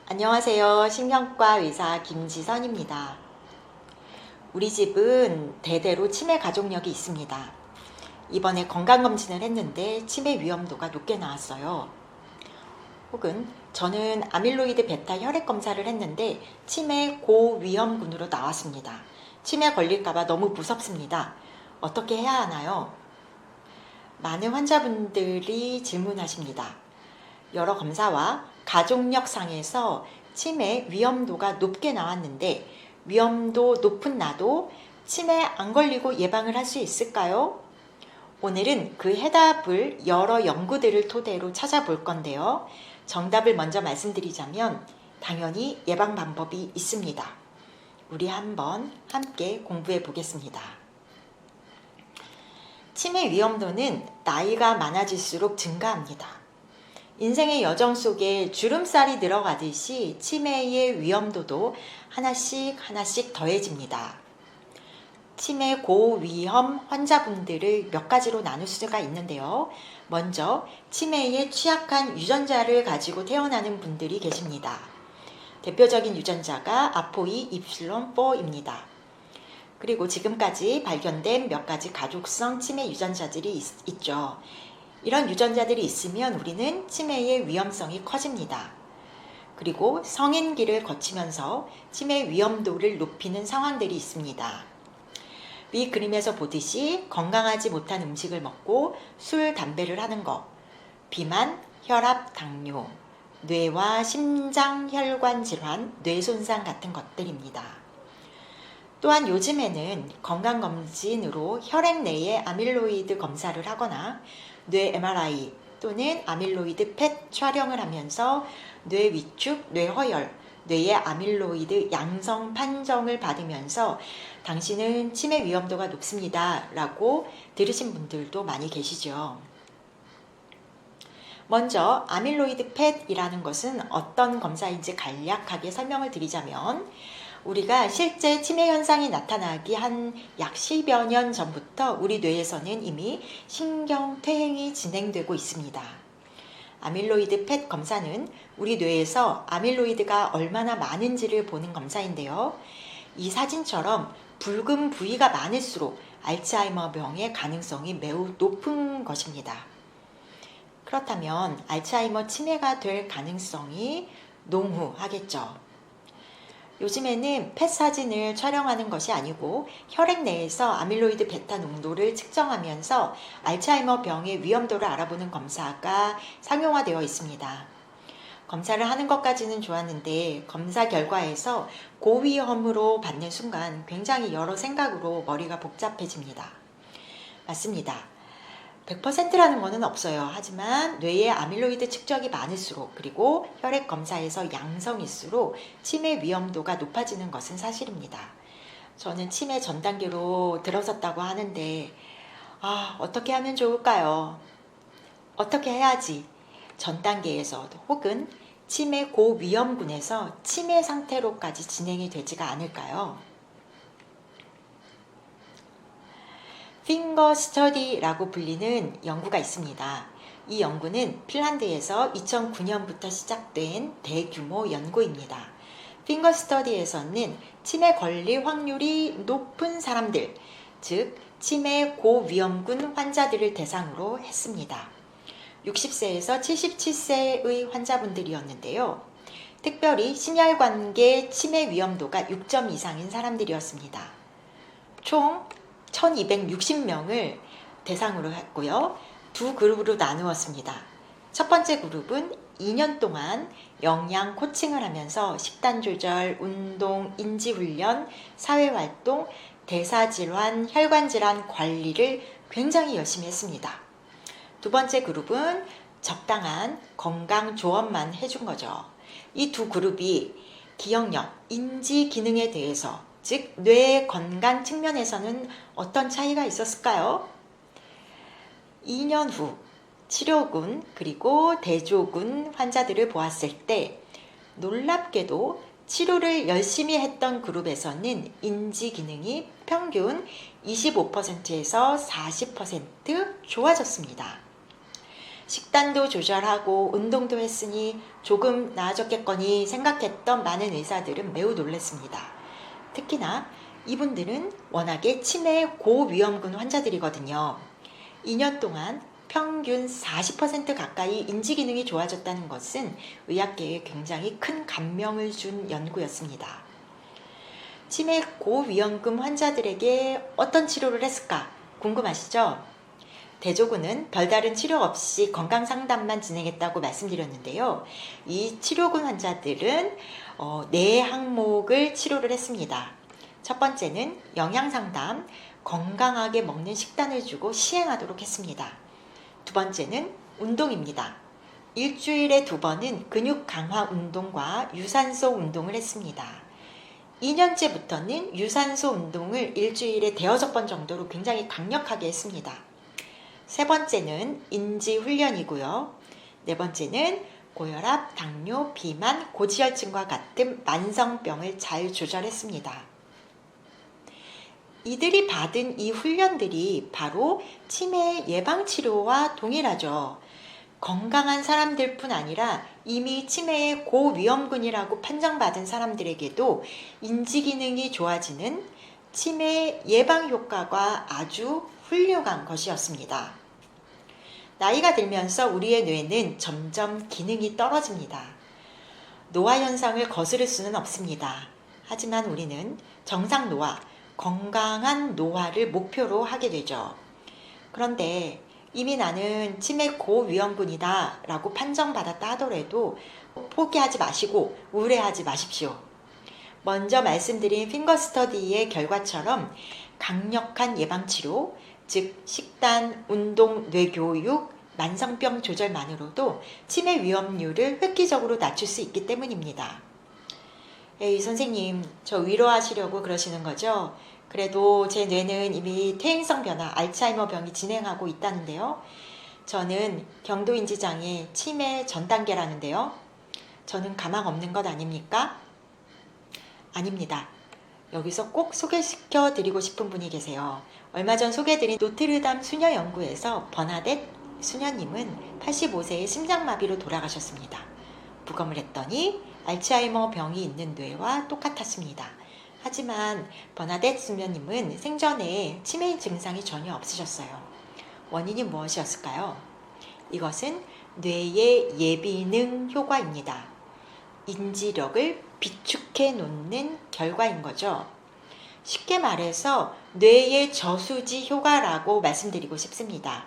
안녕하세요. 신경과 의사 김지선입니다. 우리 집은 대대로 치매 가족력이 있습니다. 이번에 건강검진을 했는데 치매 위험도가 높게 나왔어요. 혹은 저는 아밀로이드 베타 혈액 검사를 했는데 치매 고위험군으로 나왔습니다. 치매 걸릴까봐 너무 무섭습니다. 어떻게 해야 하나요? 많은 환자분들이 질문하십니다. 여러 검사와 가족력 상에서 치매 위험도가 높게 나왔는데 위험도 높은 나도 치매 안 걸리고 예방을 할 수 있을까요? 오늘은 그 해답을 여러 연구들을 토대로 찾아볼 건데요. 정답을 먼저 말씀드리자면 당연히 예방 방법이 있습니다. 우리 한번 함께 공부해 보겠습니다. 치매 위험도는 나이가 많아질수록 증가합니다. 인생의 여정 속에 주름살이 들어가듯이 치매의 위험도도 하나씩 더해집니다. 치매 고위험 환자분들을 몇 가지로 나눌 수가 있는데요. 먼저 치매에 취약한 유전자를 가지고 태어나는 분들이 계십니다. 대표적인 유전자가 아포E4입니다. 그리고 지금까지 발견된 몇 가지 가족성 치매 유전자들이 있죠. 이런 유전자들이 있으면 우리는 치매의 위험성이 커집니다. 그리고 성인기를 거치면서 치매 위험도를 높이는 상황들이 있습니다. 위 그림에서 보듯이 건강하지 못한 음식을 먹고 술, 담배를 하는 것, 비만, 혈압, 당뇨, 뇌와 심장, 혈관 질환, 뇌 손상 같은 것들입니다. 또한 요즘에는 건강검진으로 혈액 내에 아밀로이드 검사를 하거나 뇌 MRI 또는 아밀로이드 펫 촬영을 하면서 뇌 위축, 뇌 허열, 뇌의 아밀로이드 양성 판정을 받으면서 당신은 치매 위험도가 높습니다 라고 들으신 분들도 많이 계시죠. 먼저 아밀로이드 펫이라는 것은 어떤 검사인지 간략하게 설명을 드리자면 우리가 실제 치매 현상이 나타나기 한 약 10여 년 전부터 우리 뇌에서는 이미 신경 퇴행이 진행되고 있습니다. 아밀로이드 펫 검사는 우리 뇌에서 아밀로이드가 얼마나 많은지를 보는 검사인데요. 이 사진처럼 붉은 부위가 많을수록 알츠하이머 병의 가능성이 매우 높은 것입니다. 그렇다면 알츠하이머 치매가 될 가능성이 농후하겠죠. 요즘에는 펫 사진을 촬영하는 것이 아니고 혈액 내에서 아밀로이드 베타 농도를 측정하면서 알츠하이머 병의 위험도를 알아보는 검사가 상용화되어 있습니다. 검사를 하는 것까지는 좋았는데 검사 결과에서 고위험으로 받는 순간 굉장히 여러 생각으로 머리가 복잡해집니다. 맞습니다. 100%라는 것은 없어요. 하지만 뇌에 아밀로이드 측정이 많을수록 그리고 혈액 검사에서 양성일수록 치매 위험도가 높아지는 것은 사실입니다. 저는 치매 전 단계로 들어섰다고 하는데 어떻게 하면 좋을까요? 어떻게 해야지 전 단계에서 혹은 치매 고위험군에서 치매 상태로까지 진행이 되지가 않을까요? 핑거 스터디라고 불리는 연구가 있습니다. 이 연구는 핀란드에서 2009년부터 시작된 대규모 연구입니다. 핑거 스터디에서는 치매 걸릴 확률이 높은 사람들, 즉 치매 고위험군 환자들을 대상으로 했습니다. 60세에서 77세의 환자분들이었는데요. 특별히 심혈관계 치매 위험도가 6점 이상인 사람들이었습니다. 총 1260명을 대상으로 했고요. 두 그룹으로 나누었습니다. 첫 번째 그룹은 2년 동안 영양 코칭을 하면서 식단 조절, 운동, 인지훈련, 사회활동, 대사질환, 혈관질환 관리를 굉장히 열심히 했습니다. 두 번째 그룹은 적당한 건강 조언만 해준 거죠. 이 두 그룹이 기억력, 인지 기능에 대해서 즉 뇌 건강 측면에서는 어떤 차이가 있었을까요? 2년 후 치료군 그리고 대조군 환자들을 보았을 때 놀랍게도 치료를 열심히 했던 그룹에서는 인지 기능이 평균 25%에서 40% 좋아졌습니다. 식단도 조절하고 운동도 했으니 조금 나아졌겠거니 생각했던 많은 의사들은 매우 놀랐습니다. 특히나 이분들은 워낙에 치매 고위험군 환자들이거든요. 2년 동안 평균 40% 가까이 인지 기능이 좋아졌다는 것은 의학계에 굉장히 큰 감명을 준 연구였습니다. 치매 고위험군 환자들에게 어떤 치료를 했을까 궁금하시죠? 대조군은 별다른 치료 없이 건강 상담만 진행했다고 말씀드렸는데요. 이 치료군 환자들은 네 항목을 치료를 했습니다. 첫 번째는 영양 상담, 건강하게 먹는 식단을 주고 시행하도록 했습니다. 두 번째는 운동입니다. 일주일에 2번은 근육 강화 운동과 유산소 운동을 했습니다. 2년째부터는 유산소 운동을 일주일에 5번 정도로 굉장히 강력하게 했습니다. 세 번째는 인지 훈련이고요. 네 번째는 고혈압, 당뇨, 비만, 고지혈증과 같은 만성병을 잘 조절했습니다. 이들이 받은 이 훈련들이 바로 치매 예방 치료와 동일하죠. 건강한 사람들뿐 아니라 이미 치매의 고위험군이라고 판정받은 사람들에게도 인지 기능이 좋아지는 치매 예방 효과가 아주 훌륭한 것이었습니다. 나이가 들면서 우리의 뇌는 점점 기능이 떨어집니다. 노화 현상을 거스를 수는 없습니다. 하지만 우리는 정상 노화, 건강한 노화를 목표로 하게 되죠. 그런데 이미 나는 치매 고위험군이다 라고 판정받았다 하더라도 포기하지 마시고 우울해하지 마십시오. 먼저 말씀드린 핑거 스터디의 결과처럼 강력한 예방치료, 즉 식단, 운동, 뇌교육, 만성병 조절만으로도 치매 위험률을 획기적으로 낮출 수 있기 때문입니다. 에이 선생님, 저 위로하시려고 그러시는 거죠? 그래도 제 뇌는 이미 퇴행성 변화, 알츠하이머 병이 진행하고 있다는데요. 저는 경도인지장애 치매 전 단계라는데요. 저는 가망 없는 것 아닙니까? 아닙니다. 여기서 꼭 소개시켜 드리고 싶은 분이 계세요. 얼마 전 소개드린 노트르담 수녀 연구에서 버나뎃 수녀님은 85세의 심장마비로 돌아가셨습니다. 부검을 했더니 알츠하이머 병이 있는 뇌와 똑같았습니다. 하지만 버나뎃 수녀님은 생전에 치매 증상이 전혀 없으셨어요. 원인이 무엇이었을까요? 이것은 뇌의 예비능 효과입니다. 인지력을 비축해 놓는 결과인 거죠. 쉽게 말해서 뇌의 저수지 효과라고 말씀드리고 싶습니다.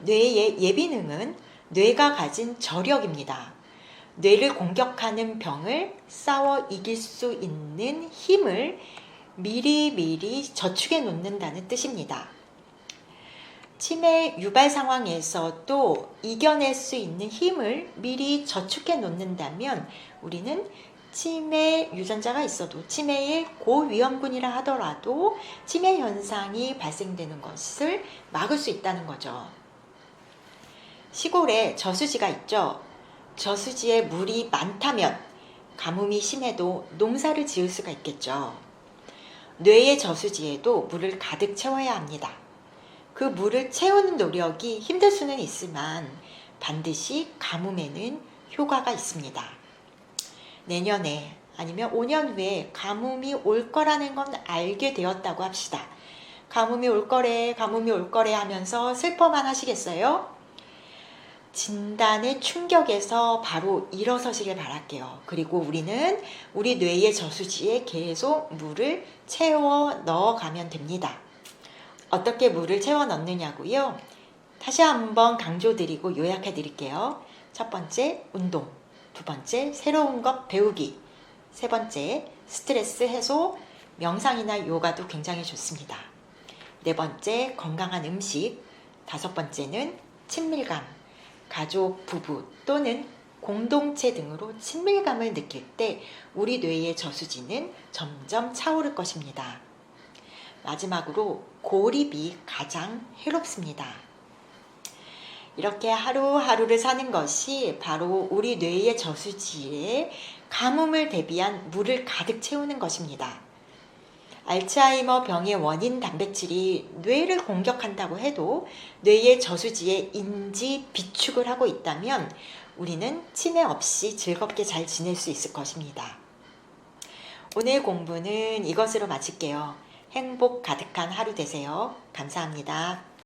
뇌의 예비능은 뇌가 가진 저력입니다. 뇌를 공격하는 병을 싸워 이길 수 있는 힘을 미리미리 저축해 놓는다는 뜻입니다. 치매 유발 상황에서도 이겨낼 수 있는 힘을 미리 저축해 놓는다면 우리는 치매 유전자가 있어도 치매의 고위험군이라 하더라도 치매 현상이 발생되는 것을 막을 수 있다는 거죠. 시골에 저수지가 있죠. 저수지에 물이 많다면 가뭄이 심해도 농사를 지을 수가 있겠죠. 뇌의 저수지에도 물을 가득 채워야 합니다. 그 물을 채우는 노력이 힘들 수는 있지만 반드시 가뭄에는 효과가 있습니다. 내년에 아니면 5년 후에 가뭄이 올 거라는 건 알게 되었다고 합시다. 가뭄이 올 거래, 가뭄이 올 거래 하면서 슬퍼만 하시겠어요? 진단의 충격에서 바로 일어서시길 바랄게요. 그리고 우리는 우리 뇌의 저수지에 계속 물을 채워 넣어가면 됩니다. 어떻게 물을 채워 넣느냐고요? 다시 한번 강조드리고 요약해 드릴게요. 첫 번째, 운동. 두 번째, 새로운 것 배우기. 세 번째, 스트레스 해소, 명상이나 요가도 굉장히 좋습니다. 네 번째, 건강한 음식. 다섯 번째는 친밀감. 가족, 부부 또는 공동체 등으로 친밀감을 느낄 때 우리 뇌의 저수지는 점점 차오를 것입니다. 마지막으로 고립이 가장 해롭습니다. 이렇게 하루하루를 사는 것이 바로 우리 뇌의 저수지에 가뭄을 대비한 물을 가득 채우는 것입니다. 알츠하이머 병의 원인 단백질이 뇌를 공격한다고 해도 뇌의 저수지에 인지 비축을 하고 있다면 우리는 치매 없이 즐겁게 잘 지낼 수 있을 것입니다. 오늘 공부는 이것으로 마칠게요. 행복 가득한 하루 되세요. 감사합니다.